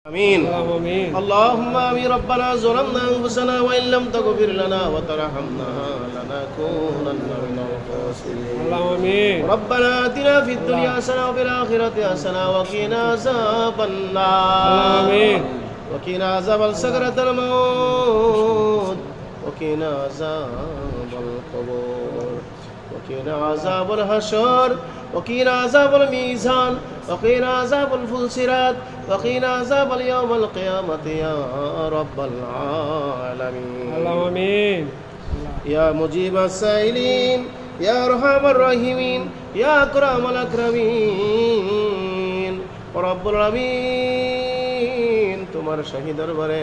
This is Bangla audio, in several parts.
آمين اللهم آمين ربنا ظلمنا أنفسنا وإن لم تغفر لنا وترحمنا لنكونن من الخاسرين ربنا آتنا في الدنيا حسنة وفي الآخرة حسنة وقنا عذاب النار وقنا عذاب سكرة الموت وقنا عذاب القبور وقنا عذاب الحشر وقنا عذاب الميزان وقنا عذاب الفلسرات وقنا عذاب اليوم القيامة يا رب العالمين آمين يا مجيب السائلين يا أرحم الراحمين يا أكرم الأكرمين رب العالمين তোমার শাহী দরবারে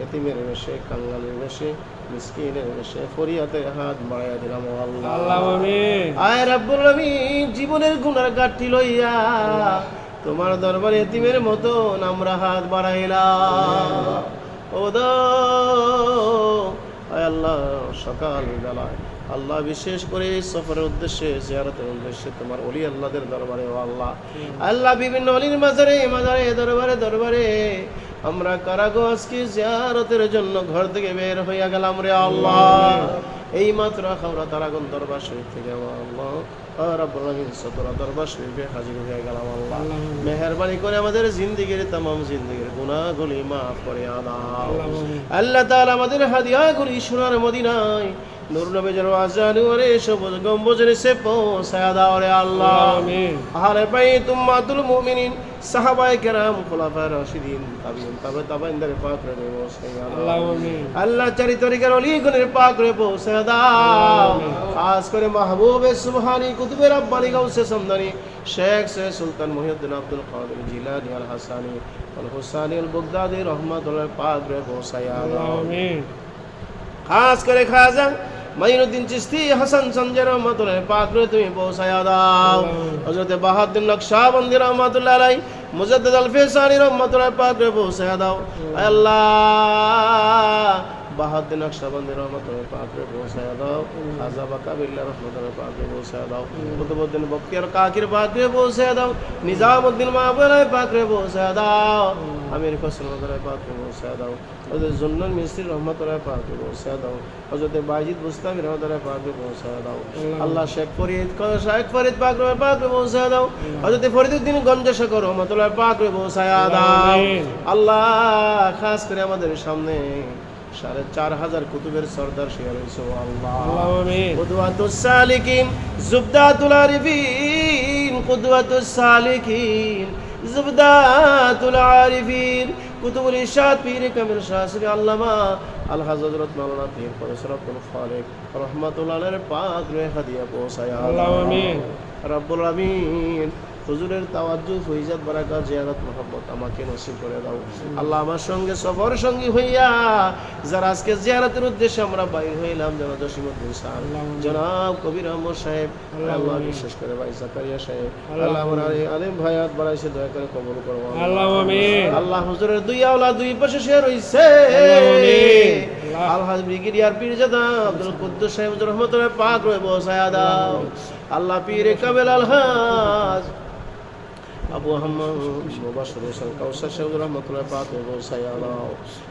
এতিমের বেশে কাঙ্গালের বেশে মিসকিনের বেশে ফরিয়াতে হাত বাড়াইয়া দিলাম আল্লাহ আমিন আয় রব্বুল আলামিন জীবনের গুনার গাঁঠি লইয়া তোমার দরবারে এতিমের মতো আমরা হাত বাড়াইলাম ও দো আয় আল্লাহ সকাল বেলায় আল্লাহ বিশেষ করে সফরের উদ্দেশ্যে জিয়ারতের উদ্দেশ্যে তোমার ওলি আল্লাহদের দরবারে ও আল্লাহ আল্লাহ বিভিন্ন ওলির মাজারে দরবারে আমরা কারাগো আজকে জিয়ারতের জন্য ঘর থেকে বের হইয়া গেলাম রে আল্লাহ এই মাত্র আমরা তারাগণ দরবার শরীফ থেকে আল্লাহ রব্বুল আলামিন সতরা দরবার শরীফে হাজির হয়ে গেলাম আল্লাহ মেহেরবানি করে আমাদের জিন্দেগীর तमाम জিন্দেগীর গুনাহগুলি maaf করে দাও আল্লাহ তাআলা আমাদের হাদিয়াগুলি সোনার মদিনায় নূর নবী জাওয়াজানু ওরে সবুজ গম্বুজের সে পৌঁছায়া দাও রে আল্লাহ আমিন আহলে বাইত উম্মাতুল মুমিনিন সাহাবায়ে কেরাম খুলাফায়ে রাশিদিন তাবিঈন তাবেঈনদের পাক রে পৌঁছায়া দাও আমিন আল্লাহ চারিত্রিকের ওলিগণের পাক রে পৌঁছায়া দাও খাস করে মাহবুবে সুবহানী কুতুবে রাব্বানী গাউসে সমদানী শেখ সে সুলতান মুহিউদ্দিন আব্দুল কাদের জিলানী আল হাসানী আল হুসাইনী আল বাগদাদী রহমাতুল্লাহ পাক রে পৌঁছায়া দাও আমিন খাস করে খাজা মাইনুদ্দিন চিশতি হাসান সঞ্জয় রহমাতুল্লাহ পাক রে তুমি পৌঁছায়া দাও হযরত বাহাউদ্দিন নকশবন্দি রহমাতুল্লাহ আলাইহি মুজাদ্দিদ আল ফিসানি রহমাতুল্লাহ পাক রে পৌঁছায়া দাও আল্লাহ বাহাউদ্দিন নকশবন্দি রহমাতুল্লাহ পাক রে পৌঁছায়া দাও খাজা বাকাবিল্লাহ রহমাতুল্লাহ পাক রে পৌঁছায়া দাও কুতুবউদ্দিন বখতিয়ার কাকির পাক রে পৌঁছায়া দাও নিজামউদ্দিন মাহবুবাহ পাক রে পৌঁছায়া দাও আমির খসরু রহমাতুল্লাহ পাক রে পৌঁছায়া দাও হযরত জুন্নান মিসরি রহমাতুল্লাহ পাক রে পৌঁছায়া দাও হযরত বাইজিদ বুস্তামি রহমাতুল্লাহ পাক রে পৌঁছায়া দাও আল্লাহ শেখ ফরিদ পাক রে পৌঁছায়া দাও হযরত ফরিদউদ্দিন গঞ্জ শেখর রহমাতুল্লাহ পাক রে পৌঁছায়া দাও আল্লাহ খাস করে আমাদের সামনে ৪৫০০ কুতুবের সরদার শেয়ার হইছো আল্লাহ আমিন কুদওয়াতুস সালিকিন জুবদাতুল আরিফিন কুদওয়াতুস সালিকিন জুবদাতুল আরিফিন কুতুবুল ইরশাদ পীর কামিল শাহসিরি আল্লামা আল হযরত মাওলানা পীর প্রফেসর আব্দুল খালিক রাহমাতুল্লাহ আলাইহির পাক রে হাদিয়া পৌঁছায়া আল্লাহ আমিন রব্বুল আমিন হুজুরের তাওয়াজ্জু ফয়জাত বারাকাত জিয়ারত মুহাব্বত আমাকে নসিব করে দাও আল্লাহ আমার সঙ্গে সফর সঙ্গী হইয়া যারা আজকে জিয়ারতের উদ্দেশ্যে আমরা বাইর হইলাম জনাব জসিমউদ্দিন সাহেব জনাব কবির আহমদ সাহেব আল্লাহ বিশেষ করে ভাই জাকারিয়া সাহেব আল্লাহ আমার আলেম ভাইয়াত বাড়াইছে দয়া করে কবুল করো আল্লাহ আমিন আল্লাহ হুজুরের দুই আওলাদ দুই পাশে শেয়ার হইছে আমিন আলহাজ ব্রিগেডিয়ার পীরজাদা আব্দুল কুদ্দুস সাহেব রহমাতুল্লাহ পাক রে পৌঁছায়া দাও আল্লাহ পীরে কামেল আলহাজ আবু আহমদ মুবাশশির হোসেন কাউসার সাহেব রহমাতুল্লাহ পাক রে পৌঁছায়া দাও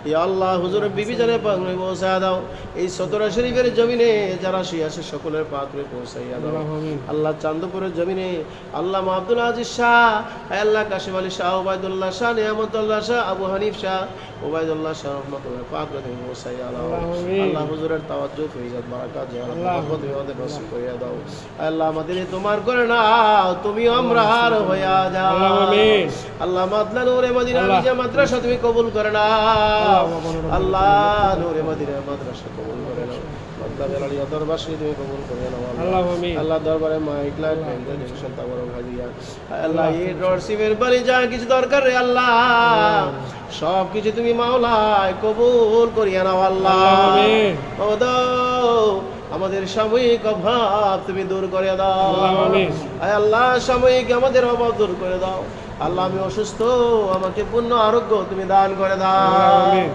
ইয়া আল্লাহ হুজুরের বিবি জানে পাক রে পৌঁছায়া দাও এই সতরা শরীফের জমিনে যারা শুয়ে আছে সকলের পাক রে পৌঁছায়া দাও আল্লাহ চাঁদপুরের জমিনে আল্লাহ আব্দুল আজিজ শাহ আল্লাহ কাশিম আলী শাহ ওবাইদুল্লাহ শাহ নিয়ামতুল্লাহ শাহ আবু হানিফ শাহ ওবাইদুল্লাহ শাহ রহমাতুল্লাহ পাক রে পৌঁছায়া দাও আল্লাহ হুজুরের তাওয়াজ্জু ফয়জাত বারাকাত জিয়ারত মুহাব্বত আমাদের নসিব করিয়া দাও আল্লাহ আমাদের তোমার করে না তুমি আমরা আর হইয়া যাও আমিন আল্লাহ মাদলা নূরে মদিনা নিজে মাদ্রাসা তুমি কবুল করে নাও আল্লাহ নূরে মদিনা মাদ্রাসা কবুল করে নাও মাদলা বেলালিয়া দরবার শরীফ তুমি কবুল করে নাও আল্লাহ আমিন আল্লাহ দরবারে মাইক লাইট প্রেজেন্টেশন তাবর ভাজিয়া আল্লাহ এই রসিবের বাড়ি যা কিছু দরকার রে আল্লাহ সব কিছু তুমি মাওলায় কবুল করিয়া নাও আল্লাহ আমিন ও দাও আমাদের সাময়িক অভাব তুমি দূর করে দাও আমিন আয় আল্লাহ সাময়িক আমাদের অভাব দূর করে দাও আল্লাহ আমি অসুস্থ আমাকে পূর্ণ আরোগ্য তুমি দান করে দাও আমিন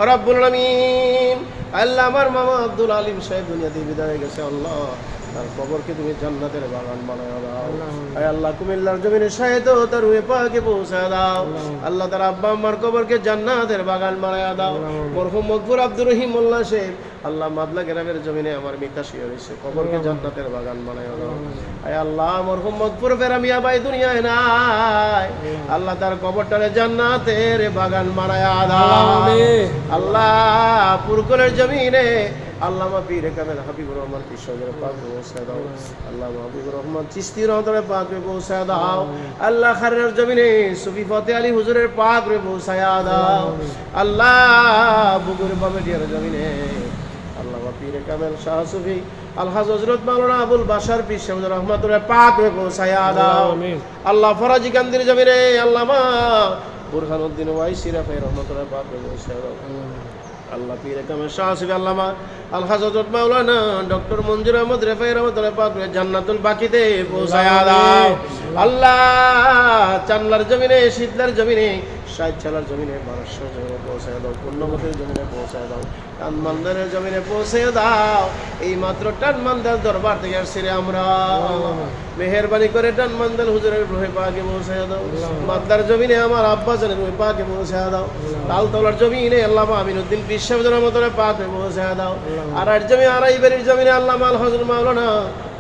রব্বুল আলামিন আল্লাহ আমার মামা আব্দুল আলিম সাহেব দুনিয়া থেকে বিদায় হয়ে গেছে আল্লাহ তার কবরকে তুমি জান্নাতের বাগান বানায় দাও। আয় আল্লাহ কুমিল্লার জমিনে শাহেদ তার রুহে পাকে পৌঁছায় দাও। আল্লাহ তার আব্বা আম্মার কবরকে জান্নাতের বাগান বানায় দাও। মরহুম মকবুর আব্দুর রহিম মোল্লা সাহেব আল্লাহ মাদলা গ্রামের জমিনে আমার মিতা শুয়ে রয়েছে, কবরকে জান্নাতের বাগান বানায় দাও। আয় আল্লাহ মরহুম মকবুর ফেরামিয়া ভাই দুনিয়ায় নাই, আল্লাহ তার কবরটারে জান্নাতের বাগান বানায় দাও। আল্লাহ পুরকুলের জমিনে আল্লামা পীর কামেল হাবিবুর রহমান কৃষ্ণের পাকে পৌঁছায় দাও। আল্লামা হাবিবুর রহমান চিশতি রহমানের পাকে পৌঁছায় দাও। আল্লাহ খারের জমিনে সুফি ফতে আলী হুজুরের পাকে পৌঁছায় দাও। আল্লাহ বুগুর বামেডিয়ার জমিনে আল্লামা পীর কামেল শাহ সুফি আলহাজ হযরত মাওলানা আবুল বাশার পীর সাহেব রহমাতুল্লাহ পাকে পৌঁছায় দাও। আল্লাহ ফরাজি কান্দির জমিনে আল্লামা বুরহানুদ্দিন ওয়াইসি রাফাই রহমাতুল্লাহ পাকে পৌঁছায় দাও। আল্লাহ পীর কামেল শাহ সুফি আল্লামা আলহাজ হযরত মাওলানা ডক্টর মঞ্জুর আহমদ রেফাই রহমাতুল্লাহ পাক জান্নাতুল বাকিতে পৌঁছায় দাও। আল্লাহ চান্নার জমিনে, শীতলার জমিনে, সাইচালার জমিনে, বারাসর জমিনে পৌঁছায় দাও। পূর্ণমতের জমিনে পৌঁছায় দাও। টানমান্দারের জমিনে পৌঁছে দাও। এই মাত্র টানমান্দার দরবার থেকে আসছি রে আমরা, মেহেরবানি করে টানমান্দার হুজুরের রুহে পাকে পৌঁছায় দাও। মাদ্দার জমিনে আমার আব্বা জানের রুহে পাকে পৌঁছায় দাও। তালতলার জমিনে আল্লাহ আমিনুদ্দিন পীর সাহেব রহমাতুল্লাহ পাকে পৌঁছায় দাও। আর জমি আড়াইবাড়ির জমিনে আল্লাহ আল হযরত মাওলানা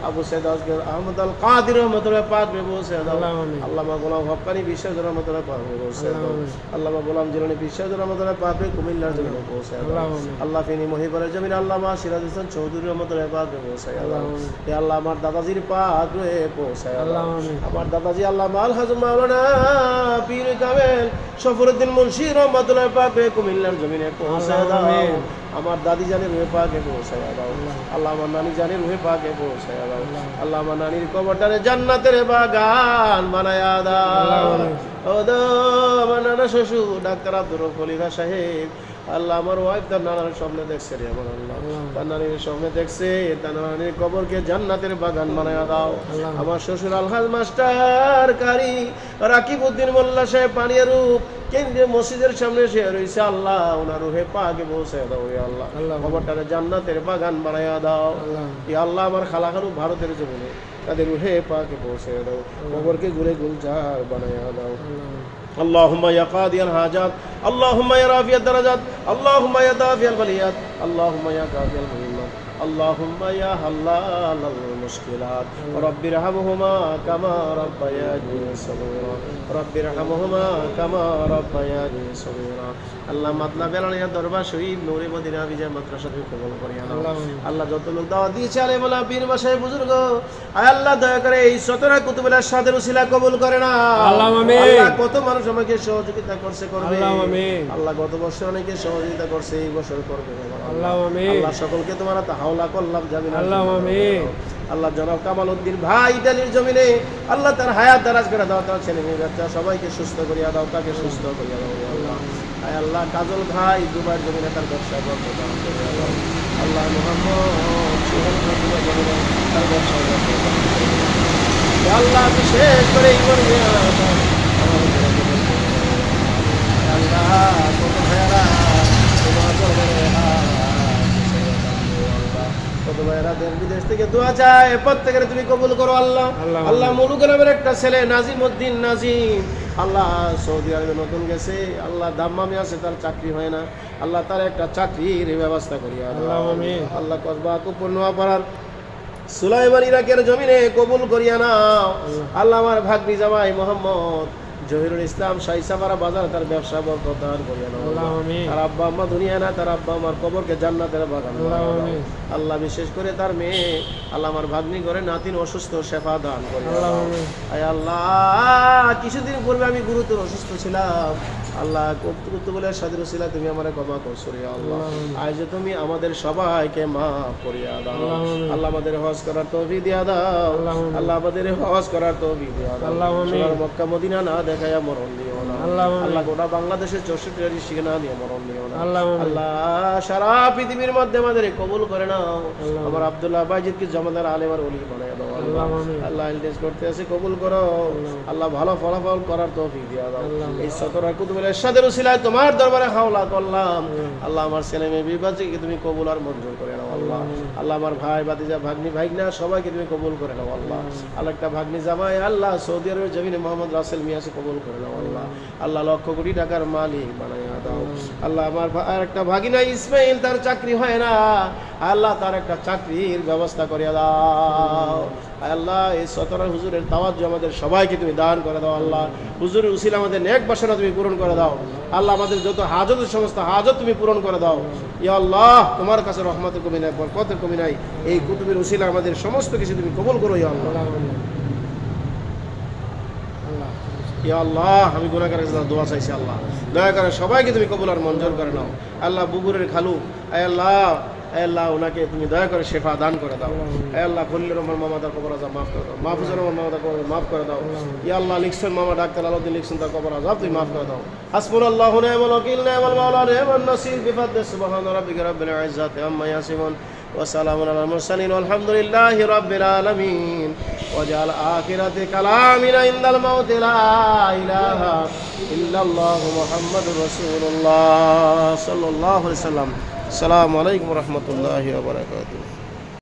আবু সৈয়দ আজগর আহমদ আল কাদির রহমাতুল্লাহ পাক পৌঁছায় দাও। আল্লামা গোলাম হক্কানি বিশ্বাস রহমাতুল্লাহ পাক পৌঁছায় দাও। আল্লামা গোলাম জিলানী বিশ্বাস রহমাতুল্লাহ পাক কুমিল্লার জমিনে পৌঁছায় দাও। আল্লাহ ফেনী মহিবরের জমিনে আল্লামা সিরাজ হোসেন চৌধুরী রহমাতুল্লাহ পাক পৌঁছায় দাও। হে আল্লাহ আমার দাদাজির পাক পৌঁছায় দাও। আমার দাদাজি আল্লামা আল হযরত মাওলানা পীর কামেল শফরউদ্দিন মুন্সি রহমাতুল্লাহ পাক কুমিল্লার জমিনে পৌঁছায় দাও। আমার দাদি জানের রুহে পাকে পৌঁছায় দাও। আল্লাহ আমার নানি জানের রুহে পাকে পৌঁছায় দাও। আল্লাহ আমার নানির কবরটারে জান্নাতের বাগান বানায়া দাও। ও দো আমার নানা শ্বশুর ডাক্তার আব্দুর রউফ খলিফা সাহেব, আল্লাহ আমার ওয়াইফ তার নানার স্বপ্নে দেখছে রে আমার আল্লাহ, তার নানির স্বপ্নে দেখছে, তার নানির কবরকে জান্নাতের বাগান বানায়া দাও। আমার শ্বশুর আলহাজ মাস্টার কারি রাকিবউদ্দিন মোল্লা সাহেব পানিয়ারূপ কেন্দ্রীয় মসজিদের সামনে শুয়ে রয়েছে, আল্লাহ ওনার রুহে পাকে পৌঁছায় দাও। আল্লাহ কবরটারে জান্নাতের বাগান বানায়া দাও। আল্লাহ আমার খালাখানু ভারতের জমিনে তাদের রুহে পাকে পৌঁছায় দাও। কবরকে ঘুরে গুলজার বানায়া দাও। اللهم يا قاضي الحاجات، اللهم يا رافع الدرجات، اللهم يا دافع البليات، اللهم يا كافي المهمات، اللهم يا حلال المشكلات، رب ارحمهما كما ربياني صغيرا، رب ارحمهما كما ربياني صغيرا। আল্লাহ মাতলা বেলানিয়া দরবার শহীদ নূরে মদিনা বিজয় মাদ্রাসা থেকে কবুল করিয়া নাও। আল্লাহ যত লোক দাওয়াত দিয়েছে আলে বলা পীর মাশায়েখ বুজুর্গ, আয় আল্লাহ দয়া করে এই 17 কুতুবুল আরশাদের উসিলা কবুল করে না। আল্লাহ আমিন। আল্লাহ কত মানুষ আমাকে সহযোগিতা করছে, করবে। আল্লাহ আমিন। আল্লাহ গত বছর অনেকে সহযোগিতা করছে, এই বছর করবে। আল্লাহ আমিন। আল্লাহ সকলকে তোমার হাওলা করলাম জামিন। আল্লাহ আমিন। আল্লাহ জনাব কামাল উদ্দিন ভাই ইতালির জমিনে আল্লাহ তার হায়াত দারাজ করে দাও, তার ছেলে মেয়ে বাচ্চা সবাইকে সুস্থ করিয়া দাও, তাকে সুস্থ করিয়া দাও। আল্লাহ আয় আল্লাহ কাজল ভাই দুবার জমিনে তার ব্যবসা বন্ধ দাও। আল্লাহ মোহাম্মদ সুহান জমিনে তার ব্যবসা বন্ধ দাও। আল্লাহ বিশেষ করে আল্লাহ কত ভাইয়ারা তোমার কত ভাইয়েরা দেশ বিদেশ থেকে দোয়া চায়, প্রত্যেকের তুমি কবুল করো আল্লাহ। আল্লাহ মুলুকের নামের একটা ছেলে নাজিম উদ্দিন নাজিম, আল্লাহ সৌদি আরবে নতুন গেছে, আল্লাহ দাম্মামে আছে, তার চাকরি হয় না, আল্লাহ তার একটা চাকরির ব্যবস্থা করিয়া আল্লাহ। আল্লাহ কসবা কুপুর নোয়াপাড়ার সুলাইমান ইরাকের জমিনে কবুল করিয়া নাও। আল্লাহ আমার ভাগ্নি জামাই মোহাম্মদ জহিরুল ইসলাম শাইসাপাড়া বাজার তার ব্যবসা বরকত দান করিয়া নাও। তার আব্বা আম্মা দুনিয়া না, তার আব্বা আমার কবরকে জান্নাতের বাগান। আল্লাহ বিশেষ করে তার মেয়ে আল্লাহ আমার ভাগ্নি করে নাতিন অসুস্থ, শেফা দান করিয়া নাও। আয় আল্লাহ কিছুদিন পূর্বে আমি গুরুতর অসুস্থ ছিলাম, আল্লাহ কুতুবুলের সাথে রসিলা তুমি আমারে ক্ষমা করছো রে আল্লাহ। আজ তুমি আমাদের সবাইকে মাফ করিয়া দাও। আল্লাহ আমাদের হজ করার তৌফিক দিয়া দাও। আল্লাহ আমাদের হজ করার তৌফিক দিয়া দাও। মক্কা মদিনা না দেখায়া মরণ দিও না আল্লাহ। গোটা বাংলাদেশের 64 ডিস্ট্রিক্টে না দিয়ে মরণ দিও না আল্লাহ। সারা পৃথিবীর মধ্যে আমাদের কবুল করে নাও। আমার আব্দুল্লাহ বাইজিদকে জমাদার আলেম আর ওলি বানায়া দাও আল্লাহ। ইলতেজ করতে আছে কবুল করো আল্লাহ, ভালো ফলাফল করার তৌফিক দিয়া দাও। এই 17 কুতুবুল ইরশাদের উসিলায় তোমার দরবারে হাওলা করলাম আল্লাহ। আমার ছেলে মেয়ে বিবাহকে তুমি কবুল আর মঞ্জুর করে নাও আল্লাহ। আল্লাহ। আল্লাহ আমার ভাই ভাতিজা ভাগ্নি ভাইগনা সবাইকে তুমি কবুল করে নাও আল্লাহ। আল্লাহ একটা ভাগ্নি জামাই আল্লাহ সৌদি আরবের জমিনে মোহাম্মদ রাসেল মিয়াকে কবুল করে নাও আল্লাহ। আল্লাহ লক্ষ কোটি টাকার মালিক বানাইয়া দাও আল্লাহ। আমার আর একটা ভাগিনা ইসমাইল তার চাকরি হয় না আল্লাহ, তার একটা চাকরির ব্যবস্থা করিয়া দাও আল্লাহ। এই সতরা হুজুরের তাওয়াজ্জু আমাদের সবাইকে তুমি দান করে দাও আল্লাহ। হুজুরের উসিলা আমাদের নেক বাসনা তুমি পূরণ করে দাও আল্লাহ। আমাদের যত হাজত সমস্ত হাজত তুমি পূরণ করে দাও ইয়া আল্লাহ। তোমার কাছে রহমতের কমি নাই, বরকতের কমি নাই। এই কুতুবের উসিলা আমাদের সমস্ত কিছু তুমি কবুল করো ইয়া আল্লাহ। ইয়া আল্লাহ আমি গুনাহগারের কাছে দোয়া চাইছি আল্লাহ, দয়া করে সবাইকে তুমি কবুল আর মঞ্জুর করে নাও আল্লাহ। বুগুরের খালু আল্লাহ, আল্লাহ ওনাকে তুমি দয়া করে শেফা দান করে দাও আল্লাহ। খলিলুর রহমান মামা তার কবর আযাব মাফ করে দাও, মাহফুজুর রহমান মামা তার কবর মাফ করে দাও ইয়া আল্লাহ। লিখছেন মামা ডাক্তার আলাউদ্দিন লিখছেন তার কবর আযাব তুমি মাফ করে দাও। হাসবুনাল্লাহু নি'মাল ওয়াকিল নি'মাল মাওলা নি'মান নাসির। বিফাদলি সুবহান রাব্বিকা রাব্বিল ইজ্জাতি আম্মা ইয়াসিফুন ওয়া সালামুন আলাল মুরসালিন ওয়ালহামদুলিল্লাহি রাব্বিল আলামিন। ওয়াজআল আখিরাতি কালামিনা ইনদাল মাউতি লা ইলাহা ইল্লাল্লাহু মুহাম্মাদুর রাসূলুল্লাহ সাল্লাল্লাহু আলাইহি ওয়াসাল্লাম। আসসালামু আলাইকুম ওয়া রাহমাতুল্লাহি ওয়া বারাকাতুহু।